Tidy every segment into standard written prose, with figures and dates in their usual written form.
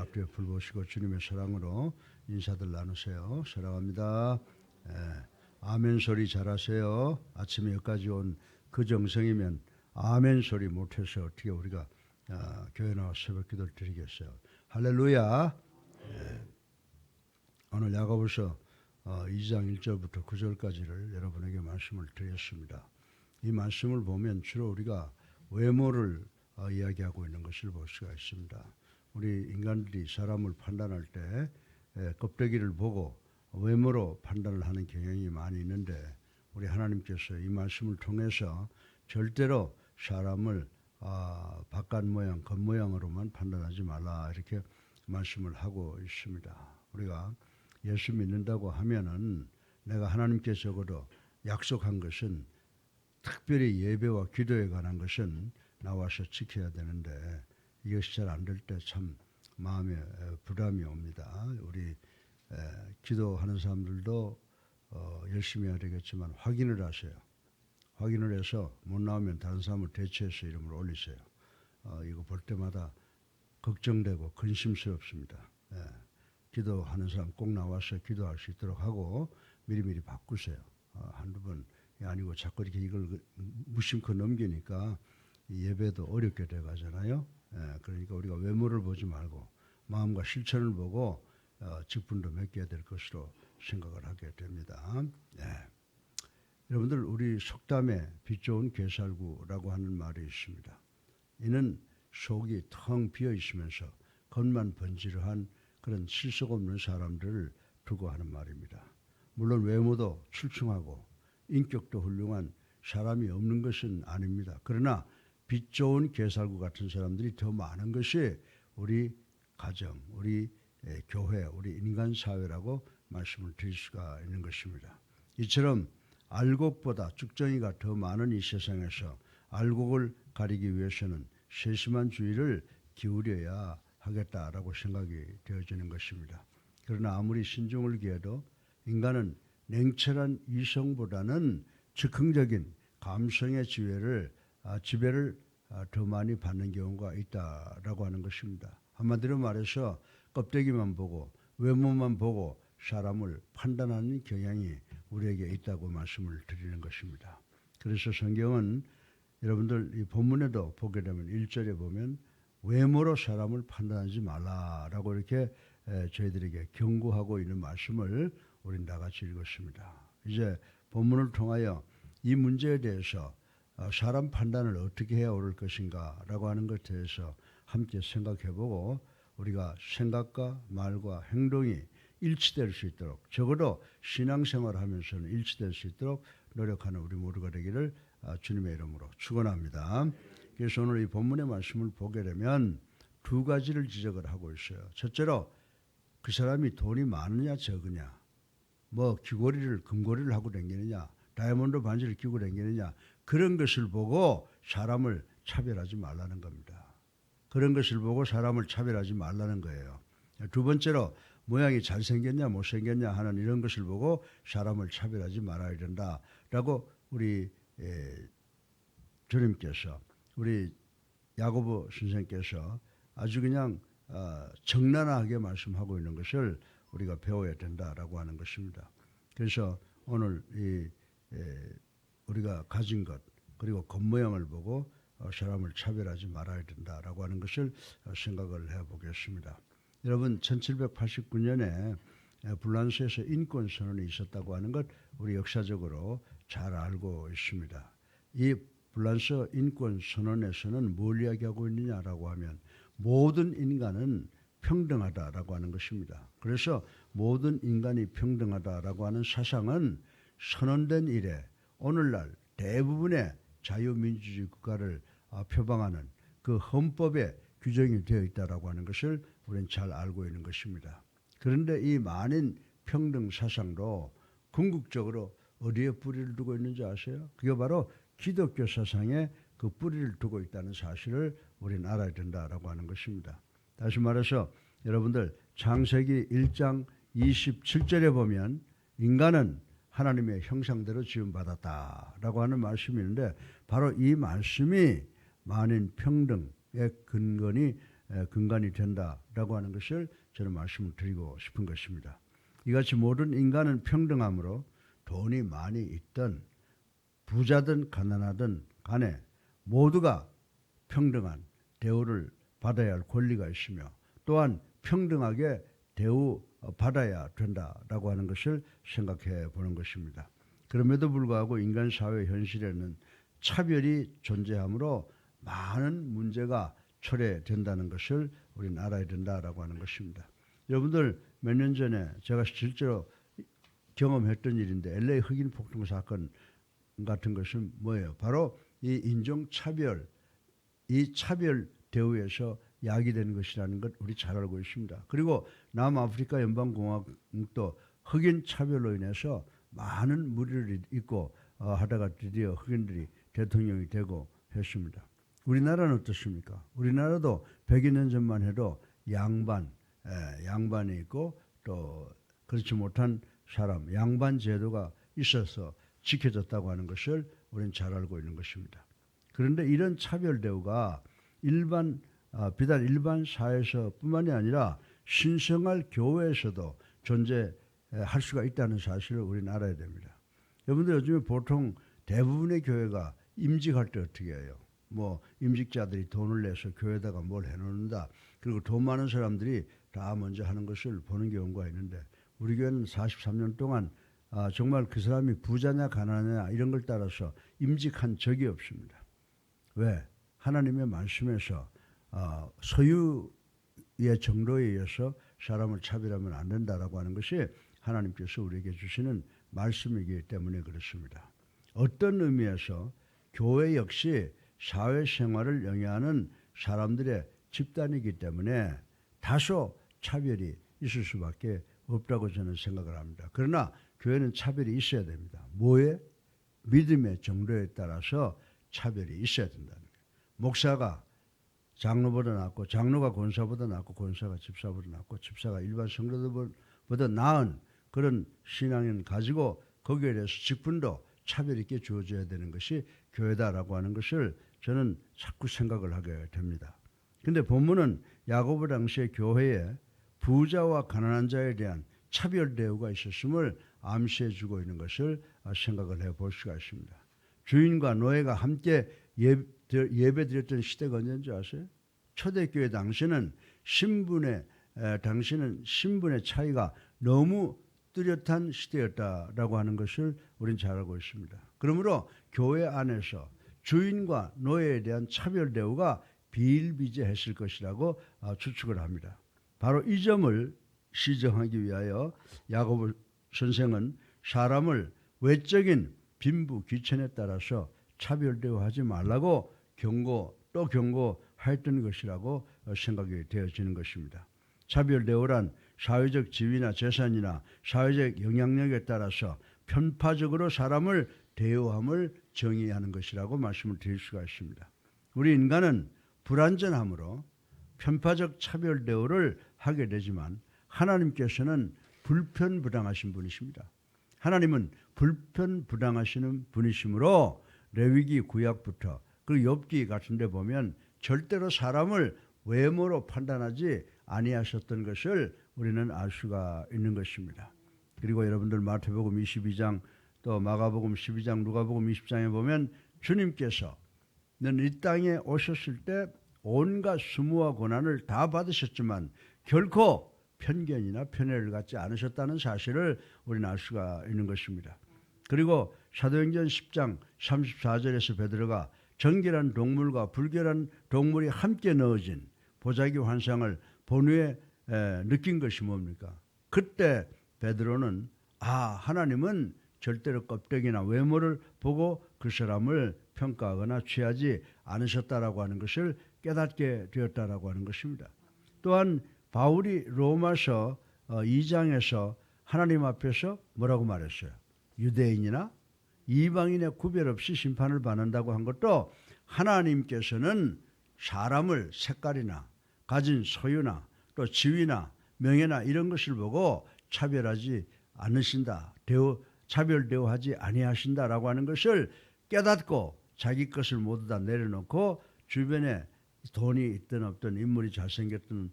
앞뒤에 불 보시고 주님의 사랑으로 인사들 나누세요. 사랑합니다. 아멘 소리 잘하세요. 아침에 여기까지 온 그 정성이면 아멘 소리 못해서 어떻게 우리가 교회 나와 새벽 기도를 드리겠어요. 할렐루야. 오늘 야고보서 2장 1절부터 9절까지를 여러분에게 말씀을 드렸습니다. 이 말씀을 보면 주로 우리가 외모를 이야기하고 있는 것을 볼 수가 있습니다. 우리 인간들이 사람을 판단할 때 껍데기를 보고 외모로 판단을 하는 경향이 많이 있는데 우리 하나님께서 이 말씀을 통해서 절대로 사람을 바깥 모양, 겉모양으로만 판단하지 말라 이렇게 말씀을 하고 있습니다. 우리가 예수 믿는다고 하면은 내가 하나님께 적어도 약속한 것은 특별히 예배와 기도에 관한 것은 나와서 지켜야 되는데 이것이 잘 안 될 때 참 마음에 부담이 옵니다. 우리 기도하는 사람들도 열심히 해야 되겠지만 확인을 하세요. 확인을 해서 못 나오면 다른 사람을 대체해서 이름을 올리세요. 이거 볼 때마다 걱정되고 근심스럽습니다. 기도하는 사람 꼭 나와서 기도할 수 있도록 하고 미리미리 바꾸세요. 한두 번이 아니고 자꾸 이렇게 이걸 무심코 넘기니까 예배도 어렵게 돼가잖아요. 그러니까 우리가 외모를 보지 말고 마음과 실천을 보고 직분도 맡겨야 될 것으로 생각을 하게 됩니다. 여러분들 우리 속담에 빛 좋은 게살구라고 하는 말이 있습니다. 이는 속이 텅 비어 있으면서 겉만 번지르한 그런 실속 없는 사람들을 두고 하는 말입니다. 물론 외모도 출중하고 인격도 훌륭한 사람이 없는 것은 아닙니다. 그러나 빛 좋은 게살구 같은 사람들이 더 많은 것이 우리 가정, 우리 교회, 우리 인간 사회라고 말씀을 드릴 수가 있는 것입니다. 이처럼 알곡보다 쭉정이가 더 많은 이 세상에서 알곡을 가리기 위해서는 세심한 주의를 기울여야 하겠다라고 생각이 되어지는 것입니다. 그러나 아무리 신중을 기해도 인간은 냉철한 이성보다는 즉흥적인 감성의 지배를 더 많이 받는 경우가 있다라고 하는 것입니다. 한마디로 말해서 껍데기만 보고 외모만 보고 사람을 판단하는 경향이 우리에게 있다고 말씀을 드리는 것입니다. 그래서 성경은 여러분들 이 본문에도 보게 되면 1절에 보면 외모로 사람을 판단하지 말라라고 이렇게 저희들에게 경고하고 있는 말씀을 우린 다 같이 읽었습니다. 이제 본문을 통하여 이 문제에 대해서 사람 판단을 어떻게 해야 옳을 것인가 라고 하는 것에 대해서 함께 생각해보고 우리가 생각과 말과 행동이 일치될 수 있도록 적어도 신앙생활을 하면서는 일치될 수 있도록 노력하는 우리 모두가 되기를 주님의 이름으로 축원합니다. 그래서 오늘 이 본문의 말씀을 보게 되면 두 가지를 지적을 하고 있어요. 첫째로 그 사람이 돈이 많으냐 적으냐, 뭐 귀걸이를 금고리를 하고 다니느냐, 다이아몬드 반지를 끼고 다니느냐 그런 것을 보고 사람을 차별하지 말라는 겁니다. 그런 것을 보고 사람을 차별하지 말라는 거예요. 두 번째로 모양이 잘생겼냐 못생겼냐 하는 이런 것을 보고 사람을 차별하지 말아야 된다라고 우리 주님께서 우리 야고보 선생께서 아주 그냥 적나라하게 말씀하고 있는 것을 우리가 배워야 된다라고 하는 것입니다. 그래서 오늘 우리가 가진 것 그리고 겉모양을 보고 사람을 차별하지 말아야 된다라고 하는 것을 생각을 해보겠습니다. 여러분 1789년에 불란서에서 인권선언이 있었다고 하는 것 우리 역사적으로 잘 알고 있습니다. 이 불란서 인권선언에서는 뭘 이야기하고 있느냐라고 하면 모든 인간은 평등하다라고 하는 것입니다. 그래서 모든 인간이 평등하다라고 하는 사상은 선언된 이래 오늘날 대부분의 자유민주주의 국가를 표방하는 그 헌법에 규정이 되어 있다라고 하는 것을 우리는 잘 알고 있는 것입니다. 그런데 이 많은 평등 사상도 궁극적으로 어디에 뿌리를 두고 있는지 아세요? 그게 바로 기독교 사상에 그 뿌리를 두고 있다는 사실을 우리는 알아야 된다라고 하는 것입니다. 다시 말해서 여러분들 창세기 1장 27절에 보면 인간은 하나님의 형상대로 지음받았다라고 하는 말씀이 있는데 바로 이 말씀이 만인 평등의 근거니 근간이 된다라고 하는 것을 저는 말씀을 드리고 싶은 것입니다. 이같이 모든 인간은 평등함으로 돈이 많이 있든 부자든 가난하든 간에 모두가 평등한 대우를 받아야 할 권리가 있으며 또한 평등하게 대우받아야 된다라고 하는 것을 생각해 보는 것입니다. 그럼에도 불구하고 인간 사회 현실에는 차별이 존재하므로 많은 문제가 초래된다는 것을 우리는 알아야 된다라고 하는 것입니다. 여러분들 몇 년 전에 제가 실제로 경험했던 일인데 LA 흑인 폭동 사건 같은 것은 뭐예요? 바로 이 인종차별, 이 차별 대우에서 야기되는 것이라는 것 우리 잘 알고 있습니다. 그리고 남아프리카 연방공화국도 흑인 차별로 인해서 많은 무리를 잇고 하다가 드디어 흑인들이 대통령이 되고 했습니다. 우리나라는 어떻습니까? 우리나라도 100여 년 전만 해도 양반이 있고 또 그렇지 못한 사람, 양반 제도가 있어서 지켜졌다고 하는 것을 우리는 잘 알고 있는 것입니다. 그런데 이런 차별 대우가 비단 일반 사회에서뿐만이 아니라 신성할 교회에서도 존재할 수가 있다는 사실을 우리는 알아야 됩니다. 여러분들 요즘에 보통 대부분의 교회가 임직할 때 어떻게 해요? 뭐 임직자들이 돈을 내서 교회에다가 뭘 해놓는다. 그리고 돈 많은 사람들이 다 먼저 하는 것을 보는 경우가 있는데 우리 교회는 43년 동안 정말 그 사람이 부자냐 가난하냐 이런 걸 따라서 임직한 적이 없습니다. 왜? 하나님의 말씀에서 소유의 정도에 의해서 사람을 차별하면 안 된다라고 하는 것이 하나님께서 우리에게 주시는 말씀이기 때문에 그렇습니다. 어떤 의미에서 교회 역시 사회생활을 영위하는 사람들의 집단이기 때문에 다소 차별이 있을 수밖에 없다고 저는 생각을 합니다. 그러나 교회는 차별이 있어야 됩니다. 뭐에? 믿음의 정도에 따라서 차별이 있어야 된다는 거예요. 목사가 장로보다 낫고 장로가 권사보다 낫고 권사가 집사보다 낫고 집사가 일반 성도들보다 나은 그런 신앙을 가지고 거기에 대해서 직분도 차별 있게 주어져야 되는 것이 교회다라고 하는 것을 저는 자꾸 생각을 하게 됩니다. 그런데 본문은 야고보 당시의 교회에 부자와 가난한 자에 대한 차별 대우가 있었음을 암시해 주고 있는 것을 생각을 해볼 수가 있습니다. 주인과 노예가 함께 예배 드렸던 시대가 언제인지 아세요? 초대교회 당시는 신분의 차이가 너무 뚜렷한 시대였다라고 하는 것을 우리는 잘 알고 있습니다. 그러므로 교회 안에서 주인과 노예에 대한 차별 대우가 비일비재했을 것이라고 추측을 합니다. 바로 이 점을 시정하기 위하여 야고보 선생은 사람을 외적인 빈부 귀천에 따라서 차별 대우하지 말라고 경고하였던 것이라고 생각이 되어지는 것입니다. 차별 대우란 사회적 지위나 재산이나 사회적 영향력에 따라서 편파적으로 사람을 대우함을 정의하는 것이라고 말씀을 드릴 수가 있습니다. 우리 인간은 불완전함으로 편파적 차별 대우를 하게 되지만 하나님께서는 불편부당하신 분이십니다. 하나님은 불편부당하시는 분이시므로 레위기 구약부터 그리고 욥기 같은 데 보면 절대로 사람을 외모로 판단하지 아니하셨던 것을 우리는 알 수가 있는 것입니다. 그리고 여러분들 마태복음 22장 또 마가복음 12장 누가복음 20장에 보면 주님께서는 이 땅에 오셨을 때 온갖 수모와 고난을 다 받으셨지만 결코 편견이나 편애를 갖지 않으셨다는 사실을 우리는 알 수가 있는 것입니다. 그리고 사도행전 10장 34절에서 베드로가 정결한 동물과 불결한 동물이 함께 넣어진 보자기 환상을 본 후에 느낀 것이 뭡니까? 그때 베드로는 하나님은 절대로 껍데기나 외모를 보고 그 사람을 평가하거나 취하지 않으셨다라고 하는 것을 깨닫게 되었다라고 하는 것입니다. 또한 바울이 로마서 2장에서 하나님 앞에서 뭐라고 말했어요? 유대인이나 이방인의 구별 없이 심판을 받는다고 한 것도 하나님께서는 사람을 색깔이나 가진 소유나 또 지위나 명예나 이런 것을 보고 차별하지 않으신다. 차별 대우하지 아니하신다라고 하는 것을 깨닫고 자기 것을 모두 다 내려놓고 주변에 돈이 있든 없든 인물이 잘생겼든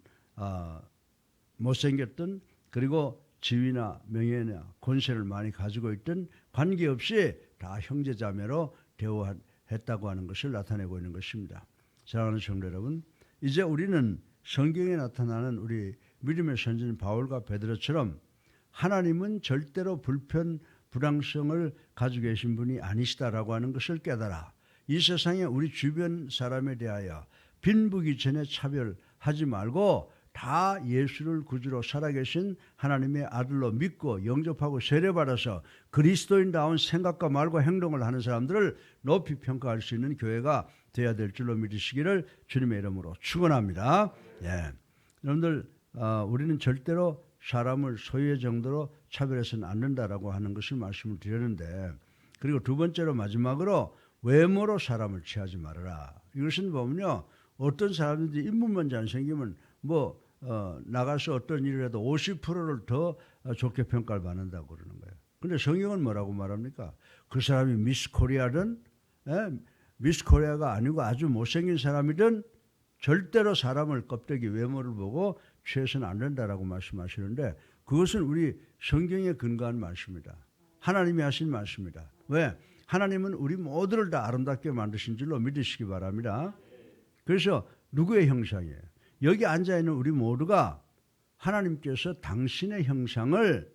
못생겼든 그리고 지위나 명예나 권세를 많이 가지고 있든 관계없이 다 형제자매로 대우했다고 하는 것을 나타내고 있는 것입니다. 사랑하는 성도 여러분, 이제 우리는 성경에 나타나는 우리 믿음의 선진 바울과 베드로처럼 하나님은 절대로 불평성을 가지고 계신 분이 아니시다라고 하는 것을 깨달아 이 세상에 우리 주변 사람에 대하여 빈부귀천에 차별하지 말고 다 예수를 구주로 살아계신 하나님의 아들로 믿고 영접하고 세례받아서 그리스도인다운 생각과 말과 행동을 하는 사람들을 높이 평가할 수 있는 교회가 되어야 될 줄로 믿으시기를 주님의 이름으로 축원합니다. 예. 여러분들 우리는 절대로 사람을 소유의 정도로 차별해서는 안 된다라고 하는 것을 말씀을 드렸는데, 그리고 두 번째로 마지막으로 외모로 사람을 취하지 말아라. 이것은 보면요, 어떤 사람들이 인물만 잘생기면 나가서 어떤 일을 해도 50%를 더 좋게 평가를 받는다고 그러는 거예요. 그런데 성경은 뭐라고 말합니까? 그 사람이 미스 코리아든 미스 코리아가 아니고 아주 못생긴 사람이든 절대로 사람을 껍데기 외모를 보고 취해서는 안 된다라고 말씀하시는데, 그것은 우리 성경에 근거한 말씀입니다. 하나님이 하신 말씀입니다. 왜? 하나님은 우리 모두를 다 아름답게 만드신 줄로 믿으시기 바랍니다. 그래서 누구의 형상이에요? 여기 앉아있는 우리 모두가 하나님께서 당신의 형상을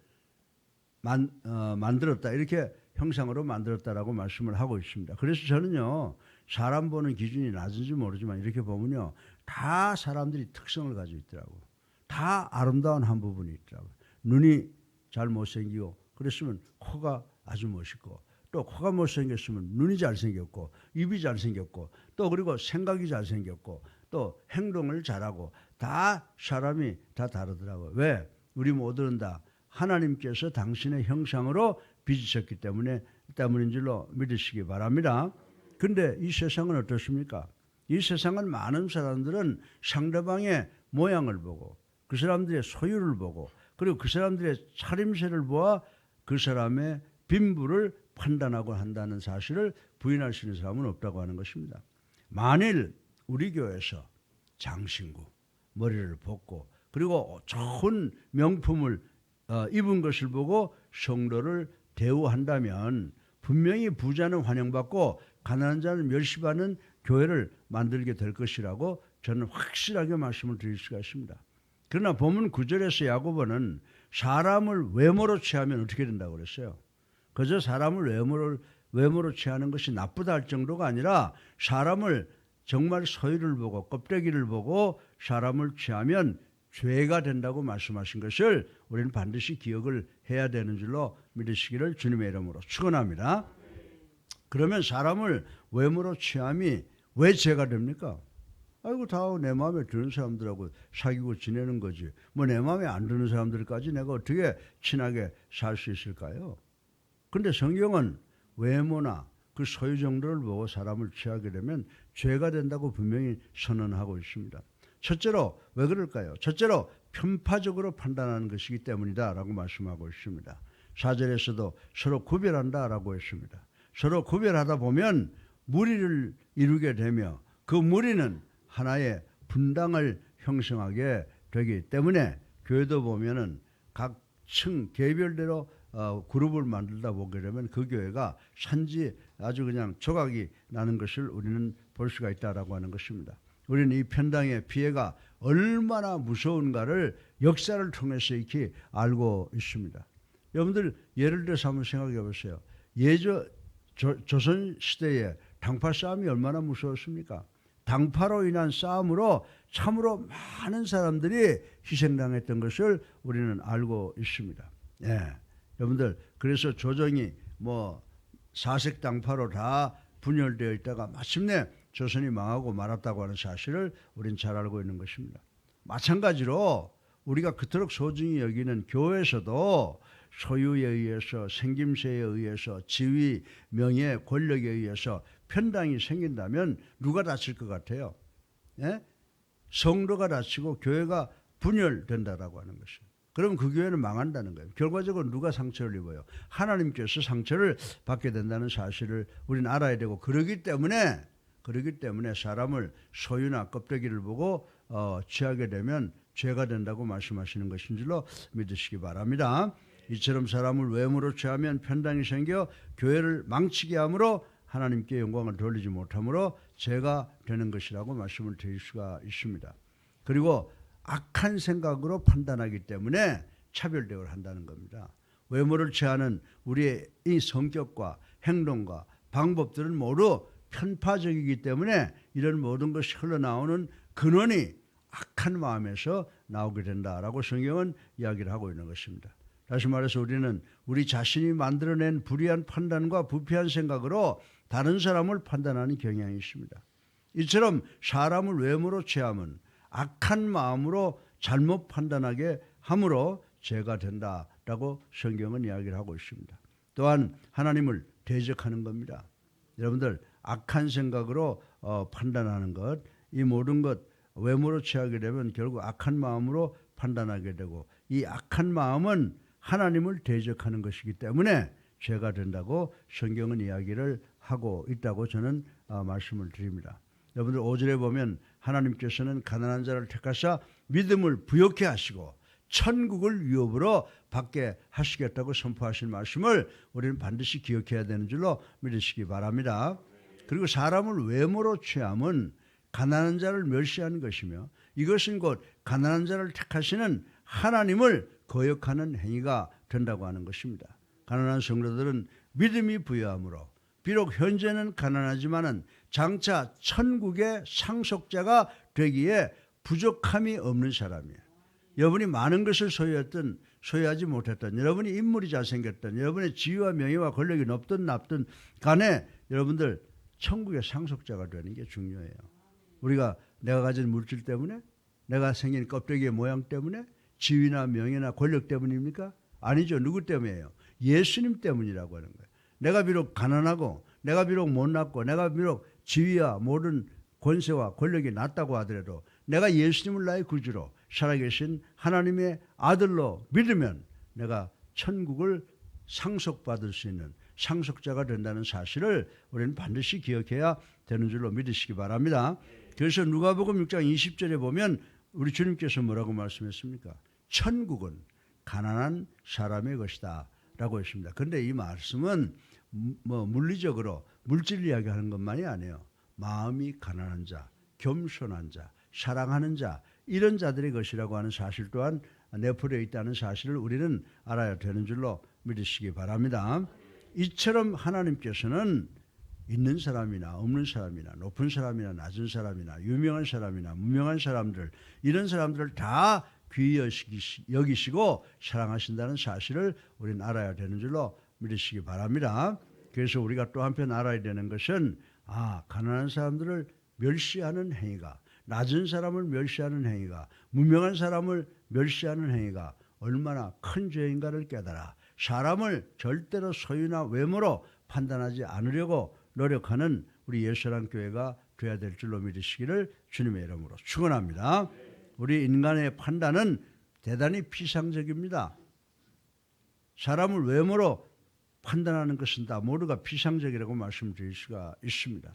만들었다, 이렇게 형상으로 만들었다라고 말씀을 하고 있습니다. 그래서 저는요, 사람 보는 기준이 낮은지 모르지만 이렇게 보면요, 다 사람들이 특성을 가지고 있더라고요. 다 아름다운 한 부분이 있더라고요. 눈이 잘 못생기고 그랬으면 코가 아주 멋있고, 또 코가 못생겼으면 눈이 잘생겼고 입이 잘생겼고 또 그리고 생각이 잘생겼고 또 행동을 잘하고, 다 사람이 다 다르더라고요. 왜? 우리 모두는 다 하나님께서 당신의 형상으로 빚으셨기 때문인 줄로 믿으시기 바랍니다. 그런데 이 세상은 어떻습니까? 이 세상은 많은 사람들은 상대방의 모양을 보고 그 사람들의 소유를 보고 그리고 그 사람들의 차림새를 보아 그 사람의 빈부를 판단하고 한다는 사실을 부인할 수 있는 사람은 없다고 하는 것입니다. 만일 우리 교회에서 장신구, 머리를 벗고 그리고 좋은 명품을 입은 것을 보고 성도를 대우한다면 분명히 부자는 환영받고 가난한 자는 멸시받는 교회를 만들게 될 것이라고 저는 확실하게 말씀을 드릴 수가 있습니다. 그러나 본문 9절에서 야고보는 사람을 외모로 취하면 어떻게 된다고 그랬어요? 그저 사람을 외모로 취하는 것이 나쁘다 할 정도가 아니라 사람을 정말 소유를 보고 껍데기를 보고 사람을 취하면 죄가 된다고 말씀하신 것을 우리는 반드시 기억을 해야 되는 줄로 믿으시기를 주님의 이름으로 축원합니다. 그러면 사람을 외모로 취함이 왜 죄가 됩니까? 아이고, 다 내 마음에 드는 사람들하고 사귀고 지내는 거지. 내 마음에 안 드는 사람들까지 내가 어떻게 친하게 살 수 있을까요? 그런데 성경은 외모나 그 소유 정도를 보고 사람을 취하게 되면 죄가 된다고 분명히 선언하고 있습니다. 첫째로 왜 그럴까요? 첫째로 편파적으로 판단하는 것이기 때문이다 라고 말씀하고 있습니다. 4절에서도 서로 구별한다라고 했습니다. 서로 구별하다 보면 무리를 이루게 되며 그 무리는 하나의 분당을 형성하게 되기 때문에 교회도 보면은 각 층 개별대로 그룹을 만들다 보게 되면 그 교회가 산지 아주 그냥 조각이 나는 것을 우리는 볼 수가 있다라고 하는 것입니다. 우리는 이 편당의 피해가 얼마나 무서운가를 역사를 통해서 익히 알고 있습니다. 여러분들 예를 들어서 한번 생각해 보세요. 조선 시대에 당파 싸움이 얼마나 무서웠습니까? 당파로 인한 싸움으로 참으로 많은 사람들이 희생당했던 것을 우리는 알고 있습니다. 예. 여러분들, 그래서 조정이 사색 당파로 다 분열되어 있다가 마침내 조선이 망하고 말았다고 하는 사실을 우리는 잘 알고 있는 것입니다. 마찬가지로 우리가 그토록 소중히 여기는 교회에서도 소유에 의해서, 생김새에 의해서, 지위, 명예, 권력에 의해서 편당이 생긴다면 누가 다칠 것 같아요? 예? 성도가 다치고 교회가 분열된다라고 하는 것이에요. 그럼 그 교회는 망한다는 거예요. 결과적으로 누가 상처를 입어요? 하나님께서 상처를 받게 된다는 사실을 우리는 알아야 되고, 그러기 때문에 그렇기 때문에 사람을 소유나 껍데기를 보고 취하게 되면 죄가 된다고 말씀하시는 것인 줄로 믿으시기 바랍니다. 이처럼 사람을 외모로 취하면 편당이 생겨 교회를 망치게 하므로 하나님께 영광을 돌리지 못하므로 죄가 되는 것이라고 말씀을 드릴 수가 있습니다. 그리고 악한 생각으로 판단하기 때문에 차별대우를 한다는 겁니다. 외모를 취하는 우리의 이 성격과 행동과 방법들은 모두 편파적이기 때문에 이런 모든 것이 흘러나오는 근원이 악한 마음에서 나오게 된다라고 성경은 이야기를 하고 있는 것입니다. 다시 말해서 우리는 우리 자신이 만들어낸 불의한 판단과 부패한 생각으로 다른 사람을 판단하는 경향이 있습니다. 이처럼 사람을 외모로 취함은 악한 마음으로 잘못 판단하게 함으로 죄가 된다라고 성경은 이야기를 하고 있습니다. 또한 하나님을 대적하는 겁니다. 여러분들 악한 생각으로 판단하는 것, 이 모든 것 외모로 취하게 되면 결국 악한 마음으로 판단하게 되고 이 악한 마음은 하나님을 대적하는 것이기 때문에 죄가 된다고 성경은 이야기를 하고 있다고 저는 말씀을 드립니다. 여러분들 5절에 보면 하나님께서는 가난한 자를 택하사 믿음을 부요케 하시고 천국을 유업으로 받게 하시겠다고 선포하신 말씀을 우리는 반드시 기억해야 되는 줄로 믿으시기 바랍니다. 그리고 사람을 외모로 취함은 가난한 자를 멸시하는 것이며 이것은 곧 가난한 자를 택하시는 하나님을 거역하는 행위가 된다고 하는 것입니다. 가난한 성도들은 믿음이 부여함으로 비록 현재는 가난하지만은 장차 천국의 상속자가 되기에 부족함이 없는 사람이에요. 여러분이 많은 것을 소유하지 못했던, 여러분이 인물이 잘생겼던, 여러분의 지위와 명예와 권력이 높든 낮든 간에 여러분들 천국의 상속자가 되는 게 중요해요. 우리가 내가 가진 물질 때문에, 내가 생긴 껍데기의 모양 때문에, 지위나 명예나 권력 때문입니까? 아니죠. 누구 때문이에요? 예수님 때문이라고 하는 거예요. 내가 비록 가난하고 내가 비록 못났고 내가 비록 지위와 모든 권세와 권력이 낮다고 하더라도 내가 예수님을 나의 구주로 살아계신 하나님의 아들로 믿으면 내가 천국을 상속받을 수 있는 상속자가 된다는 사실을 우리는 반드시 기억해야 되는 줄로 믿으시기 바랍니다. 그래서 누가복음 6장 20절에 보면 우리 주님께서 뭐라고 말씀했습니까? 천국은 가난한 사람의 것이다 라고 했습니다. 그런데 이 말씀은 물리적으로 물질 이야기하는 것만이 아니에요. 마음이 가난한 자, 겸손한 자, 사랑하는 자, 이런 자들의 것이라고 하는 사실 또한 내포되어 있다는 사실을 우리는 알아야 되는 줄로 믿으시기 바랍니다. 이처럼 하나님께서는 있는 사람이나 없는 사람이나 높은 사람이나 낮은 사람이나 유명한 사람이나 무명한 사람들, 이런 사람들을 다 귀히 여기시고 사랑하신다는 사실을 우리는 알아야 되는 줄로 믿으시기 바랍니다. 그래서 우리가 또 한편 알아야 되는 것은 가난한 사람들을 멸시하는 행위가, 낮은 사람을 멸시하는 행위가, 무명한 사람을 멸시하는 행위가 얼마나 큰 죄인가를 깨달아 사람을 절대로 소유나 외모로 판단하지 않으려고 노력하는 우리 예수사랑교회가 되어야 될 줄로 믿으시기를 주님의 이름으로 축원합니다. 우리 인간의 판단은 대단히 피상적입니다. 사람을 외모로 판단하는 것은 다 모두가 피상적이라고 말씀드릴 수가 있습니다.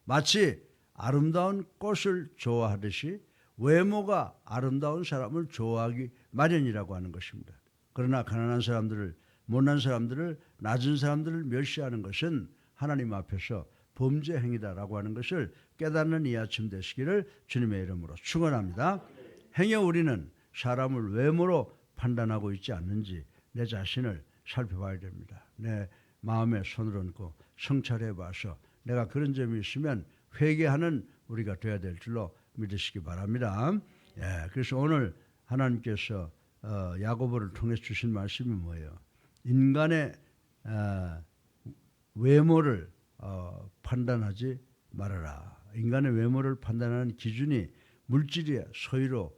마치 아름다운 꽃을 좋아하듯이 외모가 아름다운 사람을 좋아하기 마련이라고 하는 것입니다. 그러나 가난한 사람들을, 못난 사람들을, 낮은 사람들을 멸시하는 것은 하나님 앞에서 범죄 행위다라고 하는 것을 깨닫는 이 아침 되시기를 주님의 이름으로 축원합니다. 행여 우리는 사람을 외모로 판단하고 있지 않는지 내 자신을 살펴봐야 됩니다. 내 마음에 손을 얹고 성찰해 봐서 내가 그런 점이 있으면 회개하는 우리가 되어야 될 줄로 믿으시기 바랍니다. 그래서 오늘 하나님께서 야고보를 통해 주신 말씀이 뭐예요? 인간의 외모를 판단하지 말아라. 인간의 외모를 판단하는 기준이 물질의 소유로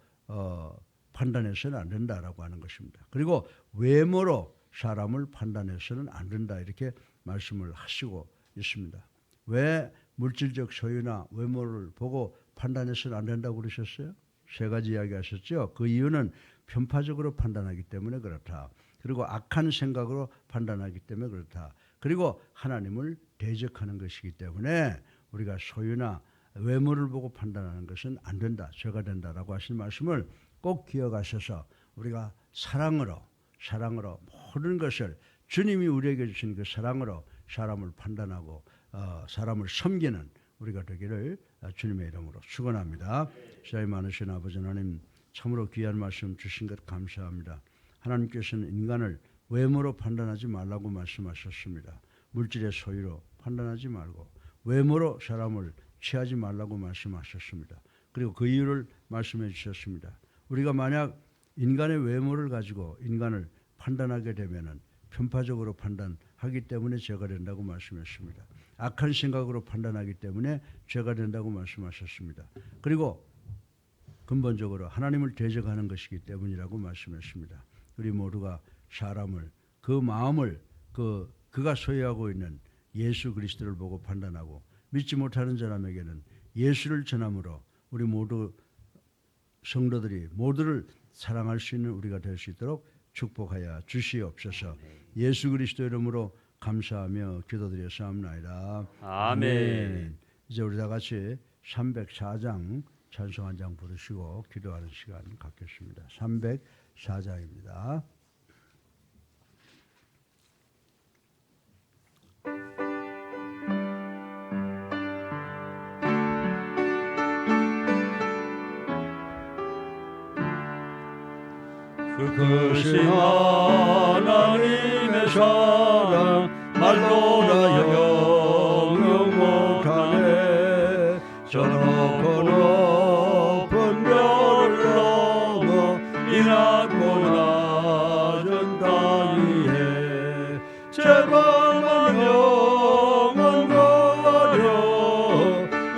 판단해서는 안 된다라고 하는 것입니다. 그리고 외모로 사람을 판단해서는 안 된다 이렇게 말씀을 하시고 있습니다. 왜 물질적 소유나 외모를 보고 판단해서는 안 된다고 그러셨어요? 세 가지 이야기하셨죠. 그 이유는 편파적으로 판단하기 때문에 그렇다. 그리고 악한 생각으로 판단하기 때문에 그렇다. 그리고 하나님을 대적하는 것이기 때문에 우리가 소유나 외모를 보고 판단하는 것은 안 된다, 죄가 된다라고 하신 말씀을 꼭 기억하셔서 우리가 사랑으로 모든 것을 주님이 우리에게 주신 그 사랑으로 사람을 판단하고 사람을 섬기는 우리가 되기를 주님의 이름으로 축원합니다. 사랑이 많으신 아버지 하나님, 참으로 귀한 말씀 주신 것 감사합니다. 하나님께서는 인간을 외모로 판단하지 말라고 말씀하셨습니다. 물질의 소유로 판단하지 말고 외모로 사람을 취하지 말라고 말씀하셨습니다. 그리고 그 이유를 말씀해 주셨습니다. 우리가 만약 인간의 외모를 가지고 인간을 판단하게 되면은 편파적으로 판단하기 때문에 죄가 된다고 말씀했습니다. 악한 생각으로 판단하기 때문에 죄가 된다고 말씀하셨습니다. 그리고 근본적으로 하나님을 대적하는 것이기 때문이라고 말씀했습니다. 우리 모두가 사람을, 그 마음을 그가 소유하고 있는 예수 그리스도를 보고 판단하고, 믿지 못하는 사람에게는 예수를 전함으로 우리 모두 성도들이 모두를 사랑할 수 있는 우리가 될 수 있도록 축복하여 주시옵소서. 예수 그리스도 이름으로 감사하며 기도드렸사옵나이다. 아멘. 이제 우리 다 같이 304장 찬송 한 장 부르시고 기도하는 시간 갖겠습니다. 304장입니다. 그것이 하나님의 사랑 말로나 영영 못하네. 저 높고 높은 별을 넘어 이 낮고 낮은 땅 위에 제방한 영원 거하려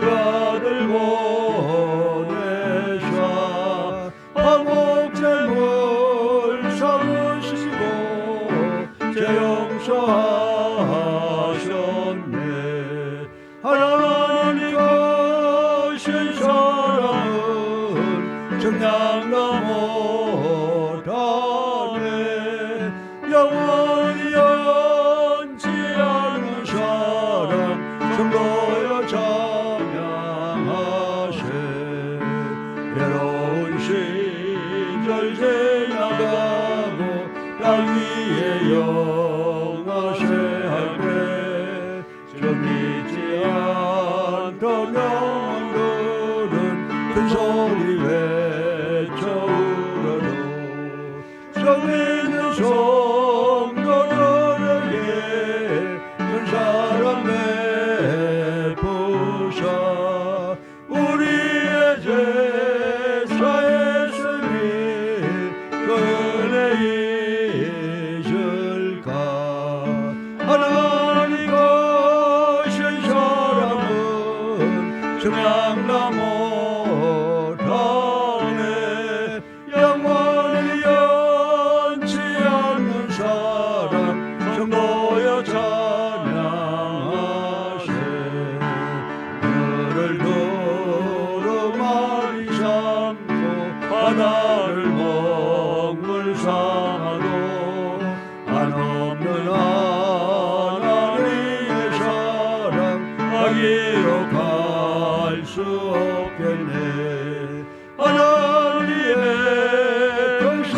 그 아들 보내사 화목제물 삼으시고 죄 용서하셨네. 하나님 거신 사랑은 정량나 못하네. 영원히 연치 않는 사랑 성도여 찬양하세. 외로운 시절 지나가고 땅 위에 영하세 할때 저 믿지 않던 영혼들은 큰 소리 외쳐 울어도 저 믿는 성도들에게 큰 사랑 베푸사 우리의 제사했으니 그 은혜 있을까. 하나님 거신 사람은 정량나 못하네. 영원히 연치 않는 사랑 성도여 찬양하세. 그를 두루마리 삼고 바다를 먹물 삼아도 한없는 하나님의 사랑 아기로 갈 수 없겠네. 하나님의 통신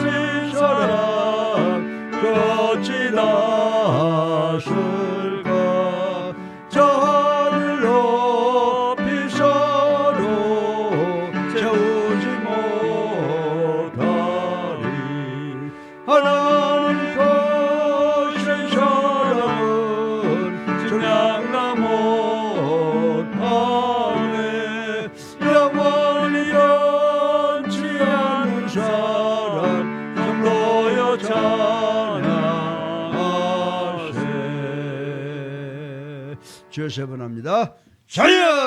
사랑 그 어찌 닿았을까. 저 하늘 높이 서로 채우지 못하리. 하나님 거신 사랑은 정량나 못하네. 영원히 연치 않는 사랑 성도여 찬양하세. 주여 세 번 합니다. 자유!